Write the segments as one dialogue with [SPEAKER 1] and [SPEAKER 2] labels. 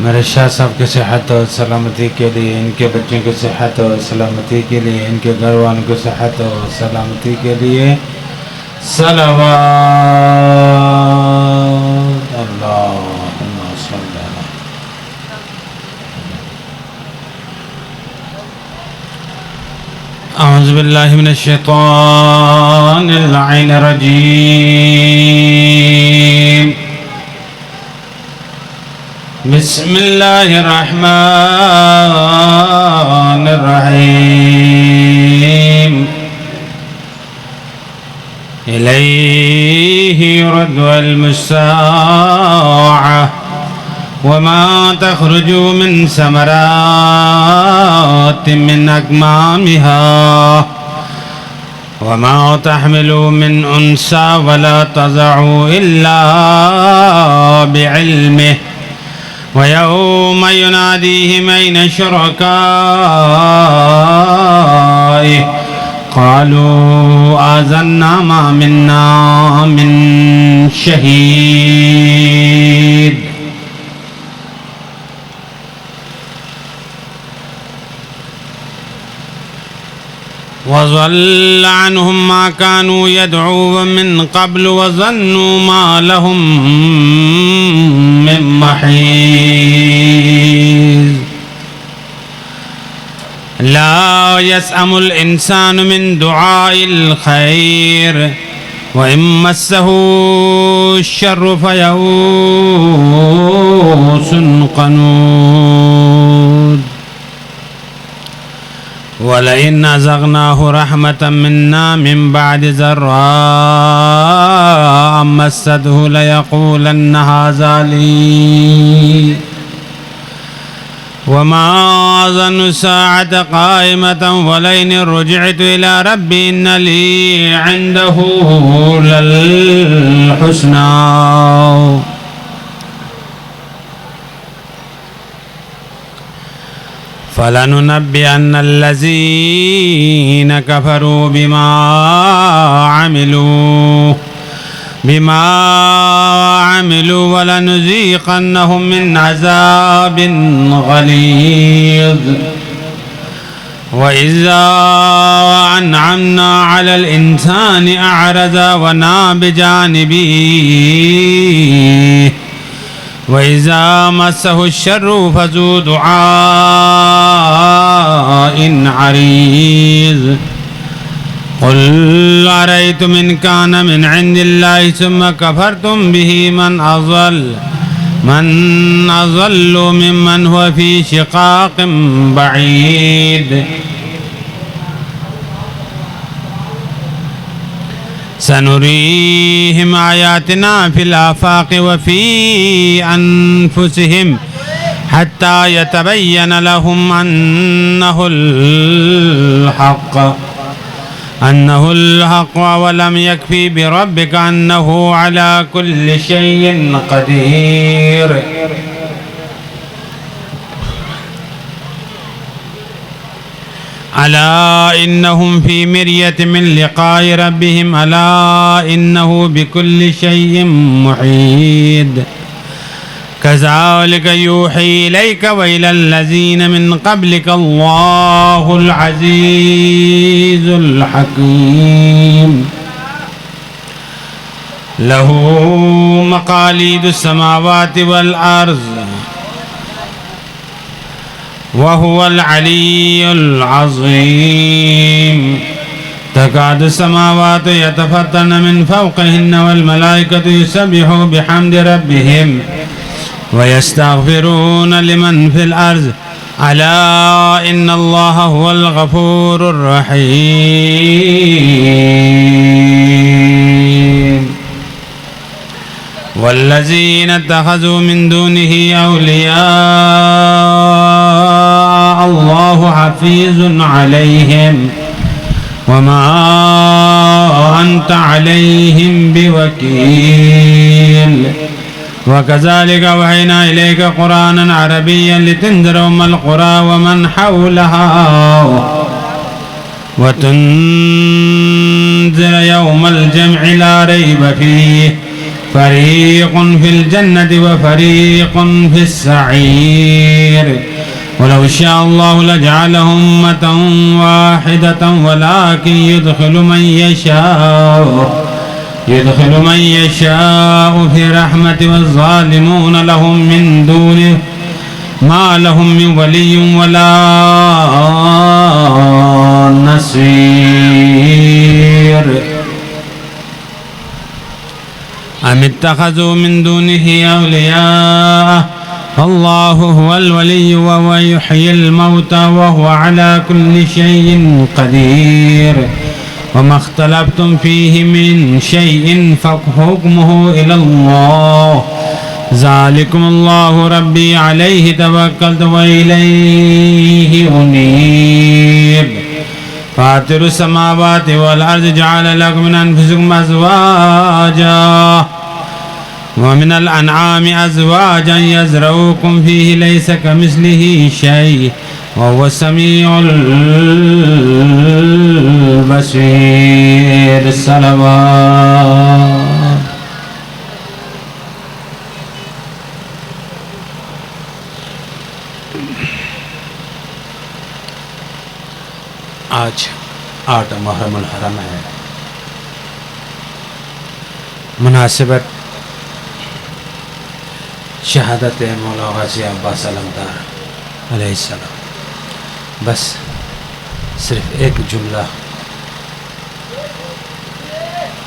[SPEAKER 1] میرے شاہ صاحب کی صحت و سلامتی کے لیے، ان کے بچوں کی صحت و سلامتی کے لیے، ان کے گھر والوں کی صحت و سلامتی کے لیے صلوات اللہم صلی اللہ. اعوذ باللہ من الشیطان اللعین الرجیم. بسم اللہ الرحمن الرحیم. الیہ یرد المساعة وما تخرج من ثمرات من اکمامها وما تحمل من انثى ولا تضع الا بعلمه وَيَوْمَ يُنَادِيهِمْ أَيْنَ شُرَكَائِي قَالُوا آذَنَّا مَا مِنَّا مِنْ شَهِيدٍ. وَضَلَّ عَنْهُمْ مَا كَانُوا يَدْعُونَ مِنْ قَبْلُ وَظَنُّوا مَا لَهُمْ مِنْ مَحِيصٍ. لَا يَسْأَمُ الْإِنسَانُ مِنْ دُعَاءِ الْخَيْرِ وَإِنْ مَسَّهُ الشَّرُّ فَيَئُوسٌ قَنُوطٌ. وَلَئِنْ أَذَقْنَاهُ رَحْمَةً مِنَّا مِنْ بَعْدِ ضَرَّاءٍ مَسَّتْهُ لَيَقُولَنَّ هَذَا لِي وَمَا أَظُنُّ السَّاعَةَ قَائِمَةً وَلَئِنْ رُجِعْتُ إِلَى رَبِّي إِنَّ لِي عِنْدَهُ لَلْحُسْنَى فَلَنُنَبِّئَنَّ الَّذِينَ كَفَرُوا بِمَا عَمِلُوا وَلَنُذِيقَنَّهُم مِّنْ عَذَابٍ غَلِيظٍ. وَإِذَا أَنْعَمْنَا عَلَى الْإِنسَانِ أَعْرَضَ وَنَأَىٰ بِجَانِبِهِ وَإِذَا مَسَّهُ الشَّرُّ فَذُو دُعَاءٍ عَرِيضٍ. قُلْ أَرَأَيْتُمْ إِنْ كَانَ مِنْ عِنْدِ اللَّهِ ثُمَّ كَفَرْتُمْ بِهِ مَنْ أَضَلُّ مِمَّنْ هُوَ فِي شِقَاقٍ بَعِيدٍ. سنريهم آياتنا في الآفاق وفي أنفسهم حتى يتبين لهم أنه الحق ولم يكفي بربك أنه على كل شيء قدير. ألا إنهم في مرية من لقاء ربهم ألا إنه بكل شيء محيط. كذلك يوحي إليك وإلى الذين من قبلك الله العزيز الحكيم. له مقاليد السماوات والأرض وهو العلي العظيم. تكاد السماوات يتفطرن من فوقهن والملائكة يسبحون بحمد ربهم ويستغفرون لمن في الأرض ألا إن الله هو الغفور الرحيم. والذين اتخذوا من دونه أولياء الله حفيظ عليهم وما أنت عليهم بوكيل. وكذلك أوحينا إليك قرآنا عربيا لتنذر أم القرى ومن حولها وتنذر يوم الجمع لا ريب فيه فريق في الجنة وفريق في السعير ولو شاء الله لجعلهم أمة واحدة ولكن يدخل من يشاء في رحمته والظالمون لهم من دونه ما لهم من ولي ولا نصير أم اتخذوا من دونه أولياء فالله هو الولي وهو يحيي الموتى وهو على كل شيء قدير وما اختلفتم فيه من شيء فحكمه إلى الله ذلكم الله ربي عليه توكلت وإليه أنيب فاطر السماوات والأرض جعل لكم من أنفسكم أزواجا ومن الأنعام أزواجا يزرعكم فيه ليس كمثله شيء وهو السميع البصير الصلوات آج 8 محرم الحرم ہے. مناسبت شہادت مولا غازی عباس علمدار علیہ السلام. بس صرف ایک جملہ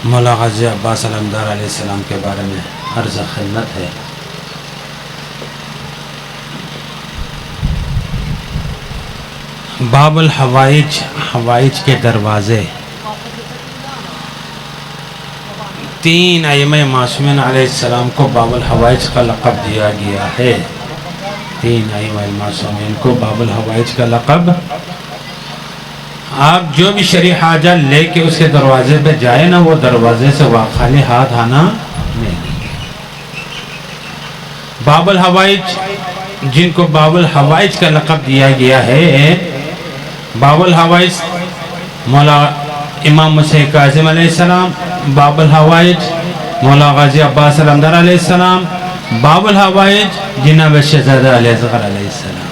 [SPEAKER 1] مولا غازی عباس علمدار علیہ السلام کے بارے میں عرض خدمت ہے. باب الحوائج، حوائج کے دروازے. 3 ائمہ معصومین علیہ السلام کو باب الحوائج کا لقب دیا گیا ہے. 3 ائمہ معصومین کو باب الحوائج کا لقب. آپ جو بھی شرعی حاجہ لے کے اس کے دروازے پہ جائے نا، وہ دروازے سے خالی ہاتھ آنا نہیں. باب الحوائج جن کو باب الحوائج کا لقب دیا گیا ہے، باب الحوائج مولا امام مسیح کاظم علیہ السلام، باب الحوائج مولا غازی عباس علمدار علیہ السلام، باب الحوائج جناب شہزادہ علی اصغر علیہ السلام.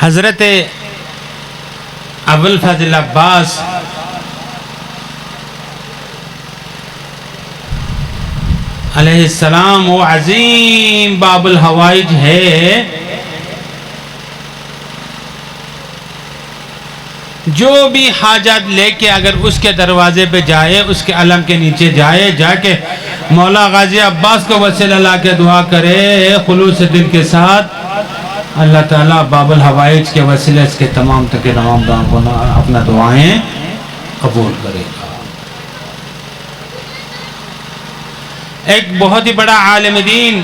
[SPEAKER 1] حضرت ابوالفضل عباس علیہ السلام وہ عظیم باب الحوائج ہے جو بھی حاجت لے کے اگر اس کے دروازے پہ جائے، اس کے علم کے نیچے جائے، جا کے مولا غازی عباس کو وسیلہ لا کے دعا کرے خلوص دل کے ساتھ، اللہ تعالیٰ باب الحوائج کے وسیلے اس کے تمام اپنا دعائیں قبول کرے گا. ایک بہت ہی بڑا عالم دین،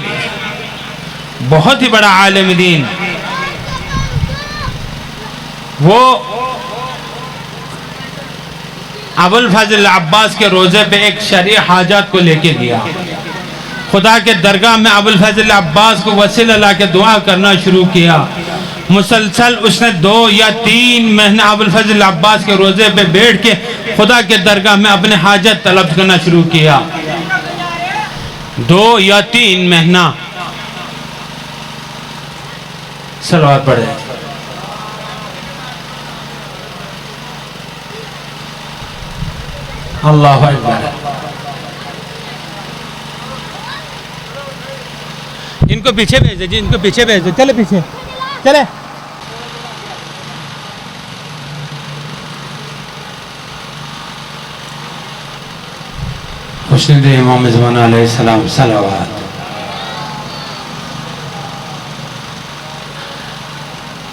[SPEAKER 1] بہت ہی بڑا عالم دین، وہ ابوالفضل عباس کے روزے پہ ایک شرعی حاجات کو لے کے گیا. خدا کے درگاہ میں ابوالفضل عباس کو وسیلہ لا کے دعا کرنا شروع کیا. مسلسل اس نے 2 یا 3 مہینہ ابوالفضل عباس کے روزے پہ بیٹھ کے خدا کے درگاہ میں اپنے حاجت طلب کرنا شروع کیا. 2 یا 3 مہینہ. صلوات پڑھے. اللہ اکبر. ان کو پیچھے بھیج جی، ان کو پیچھے بھیج دو. چلے پیچھے چلے. خوشنود امام زمانہ علیہ السلام صلوات.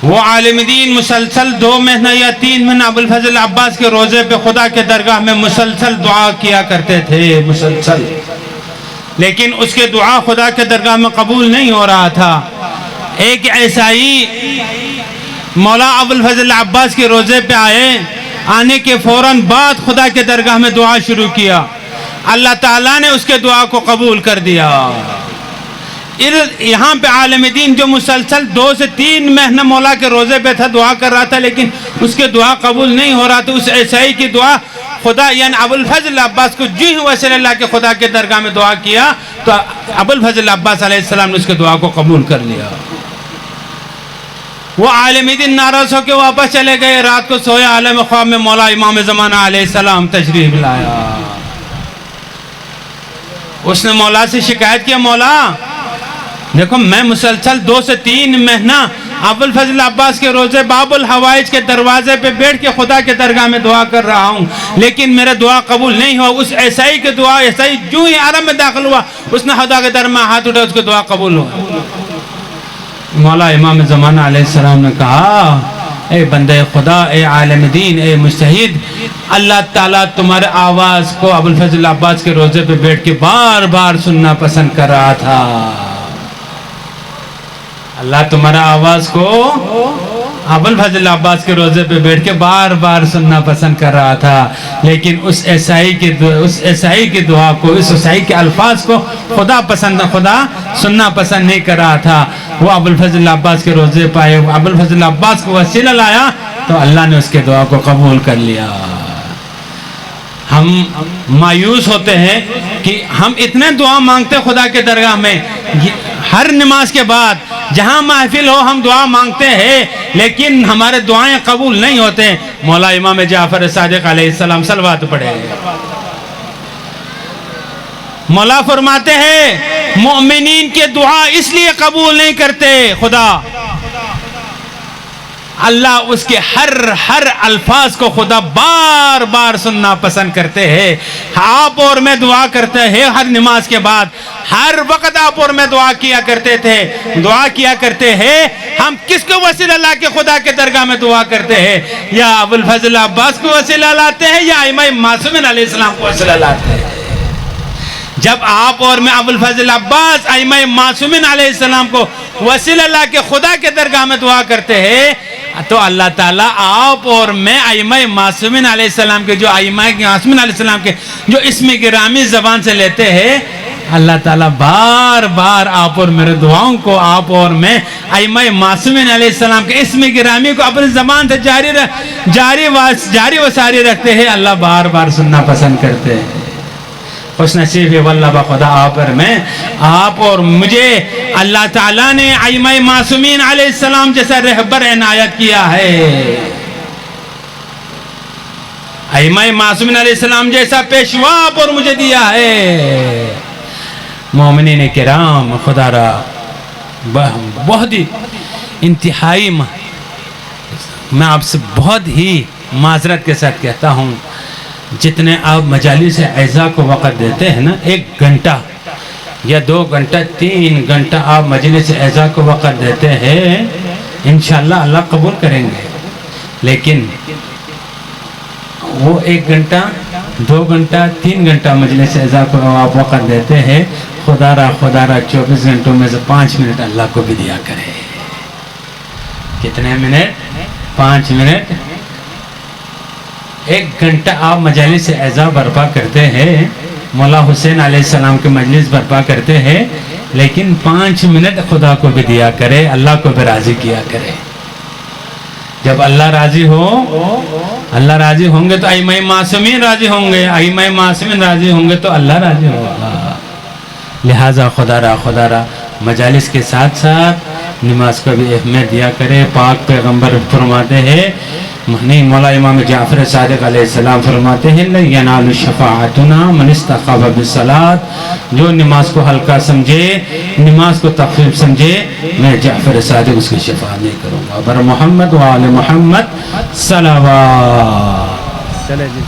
[SPEAKER 1] وہ عالم دین مسلسل 2 مہینہ یا 3 مہینہ ابوالفضل عباس کے روزے پہ خدا کے درگاہ میں مسلسل دعا کیا کرتے تھے، مسلسل. لیکن اس کے دعا خدا کے درگاہ میں قبول نہیں ہو رہا تھا. ایک عیسائی مولا ابوالفضل عباس کے روزے پہ آئے. آنے کے فوراً بعد خدا کے درگاہ میں دعا شروع کیا. اللہ تعالیٰ نے اس کے دعا کو قبول کر دیا. یہاں پہ عالم دین جو مسلسل 2 سے 3 مہینہ مولا کے روزے پہ تھا، دعا کر رہا تھا، لیکن اس کے دعا قبول نہیں ہو رہا تھا، اس عیسائی کی دعا خدا یعنی ابوالفضل عباس کو جو ہی وسیلہ اللہ کے خدا کے درگاہ میں دعا کیا تو ابوالفضل عباس علیہ السلام نے اس کے دعا کو قبول کر لیا۔ وہ عالم دین ناراض ہو کے واپس چلے گئے، رات کو سویا، عالم خواب میں مولا امام زمانہ علیہ السلام تشریف لایا۔ اس نے مولا سے شکایت کیا، مولا دیکھو میں مسلسل 2 سے 3 مہینہ ابوالفضل عباس کے روزے باب الحوائج کے دروازے پہ بیٹھ کے خدا کے درگاہ میں دعا کر رہا ہوں، لیکن میرا دعا قبول نہیں ہوا۔ اس عیسائی کے دعا، عیسائی جو ہی عرب میں داخل ہوا، اس نے خدا کے درگاہ میں ہاتھ اٹھا، اس کے دعا قبول ہوا۔ مولا امام زمانہ علیہ السلام نے کہا، اے بندے خدا، اے عالم دین، اے مجتہد، اللہ تعالیٰ تمہارے آواز کو ابوالفضل عباس کے روزے پہ بیٹھ کے بار بار سننا پسند کر رہا تھا۔ اللہ تمہارا آواز کو ابوالفضل عباس کے روزے پہ بیٹھ کے بار بار سننا پسند کر رہا تھا، لیکن اس عیسائی کی دعا کو، اس عیسائی کے الفاظ کو خدا سننا پسند نہیں کر رہا تھا۔ وہ ابوالفضل عباس کے روزے پائے، ابوالفضل عباس کو وسیلہ لایا تو اللہ نے اس کے دعا کو قبول کر لیا۔ ہم مایوس ہوتے ہیں کہ ہم اتنے دعا مانگتے خدا کے درگاہ میں، ہر نماز کے بعد جہاں محفل ہو ہم دعا مانگتے ہیں، لیکن ہمارے دعائیں قبول نہیں ہوتے۔ مولا امام جعفر صادق علیہ السلام صلوات پڑھے، مولا فرماتے ہیں مومنین کے دعا اس لیے قبول نہیں کرتے خدا، اللہ اس کے ہر الفاظ کو خدا بار بار سننا پسند کرتے ہیں۔ آپ اور میں دعا کرتے ہیں ہر نماز کے بعد، ہر وقت آپ اور میں دعا کیا کرتے ہیں۔ ہم کس کو وسیلہ لا کے خدا کے درگاہ میں دعا کرتے ہیں؟ یا ابوالفضل عباس کو وسیلہ لاتے ہیں یا ائمہ معصومین علیہ السلام کو وسیلہ لاتے ہیں؟ جب آپ اور میں ابوالفضل عباس ائمہ معصومین علیہ السلام کو وسیلہ لا کے خدا کے درگاہ میں دعا کرتے ہیں تو اللہ تعالیٰ آپ اور میں ائمہ معصومین علیہ السلام کے جو ائمہ معصومین علیہ السلام کے جو اسم گرامی زبان سے لیتے ہیں، اللہ تعالیٰ بار بار آپ اور میرے دعاؤں کو، آپ اور میں ائمہ معصومین علیہ السلام کے اسم گرامی کو اپنی زبان سے جاری و ساری رکھتے ہیں۔ اللہ بار بار سننا پسند کرتے ہیں۔ خوش نصیب ہے واللہ بخدا آپ اور میں، آپ اور مجھے اللہ تعالیٰ نے ائمہ معصومین علیہ السلام جیسا رہبر عنایت کیا ہے، ائمہ معصومین علیہ السلام جیسا پیشوا آپ اور مجھے دیا ہے۔ مومنین کرام، خدا را بہت ہی انتہائی میں آپ سے بہت ہی معذرت کے ساتھ کہتا ہوں، جتنے آپ مجالس اعزا کو وقت دیتے ہیں نا، 1 گھنٹہ یا 2 گھنٹہ 3 گھنٹہ آپ مجلس اعزا کو وقت دیتے ہیں، انشاءاللہ اللہ قبول کریں گے، لیکن وہ 1 گھنٹہ 2 گھنٹہ 3 گھنٹہ مجلس اعزا کو آپ وقت دیتے ہیں، خدا را 24 گھنٹوں میں سے 5 منٹ اللہ کو بھی دیا کرے۔ کتنے منٹ؟ 5 منٹ۔ 1 گھنٹہ آپ مجالس اعزا برپا کرتے ہیں، مولا حسین علیہ السلام کے مجلس برپا کرتے ہیں، لیکن 5 منٹ خدا کو بھی دیا کرے، اللہ کو بھی راضی کیا کرے۔ جب اللہ راضی ہوں گے تو ائمہ معصومین راضی ہوں گے، ائمہ معصومین راضی ہوں گے تو اللہ راضی ہوگا۔ لہٰذا خدا را مجالس کے ساتھ ساتھ نماز کو بھی اہمیت دیا کرے۔ پاک پیغمبر فرماتے ہیں، مولا امام جعفر صادق علیہ السلام فرماتے ہیں، لَن يَنَالُ شَفَاعَتُنَا مَنِ اسْتَخَفَ بِالصَّلَاةِ، جو نماز کو ہلکا سمجھے، نماز کو تخفیف سمجھے، میں جعفر صادق اس کی شفاعت نہیں کروں گا۔ بر محمد و آل محمد صلوات۔ چلے جی۔